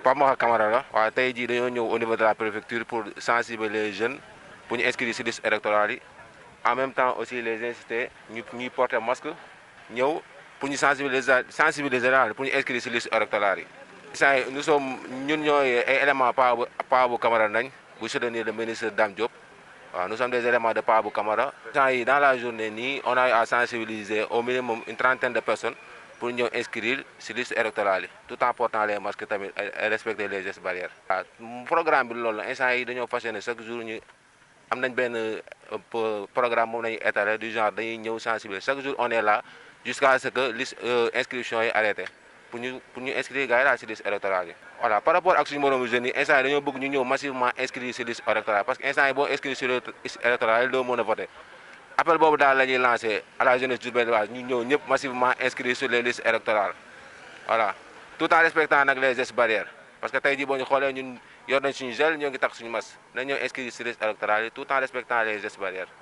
Pape Makhar Camara la waaw tey jii dañoo ñëw au niveau de la préfecture pour sensibiliser les jeunes pour ñu inscrire ci liste électorale yi en même temps aussi les inciter ñuy porter masque ñëw pour ñu sensibiliser daal pour ñu inscrire ci liste électorale yi. instant yi nous sommes ñun ñooy ay éléments Pa bu Camara nañ bu soutenir le ministre Dame Diop waaw nous sommes des éléments de Pa bu Camara. instant yi dans la journée nii on a à sensibiliser au minimum une trentaine de personnes. pour ñëw inscrire ci liste électorale yi tout en portant les masques tamit et respecter les gestes barrières. waaw programme bi loolu la instant yi dañoo fas yéene chaque jour ñu am nañ benn programme moom lañuy étaler du genre dañuy ñëw sensibiliser chaque jour on est là jusqu'à ce que liste inscription yi arrêté pour ñu inscrire gars yi daal ci liste électorale yi. voilà par rapport ak suñu moroomu jeunes yi instant yi dañoo bëgg ñu ñëw massivement inscrire ci liste électorale parce que instant yi boo inscrire ci liste électorale yi doo mën a voter. appel boobu daal la ñuy lancé à la jeunesse diourbelloise ñu ñëw ñëpp massivement inscrits sur les listes électorales voilà tout en respectant nag les gestes barrières parce que tey jii boo ñu xoolee ñun yor nañ suñu gel ñoo ngi tax suñu masque nañ ñëw inscrire sur liste électorale yi tout en respectant les gestes barrières.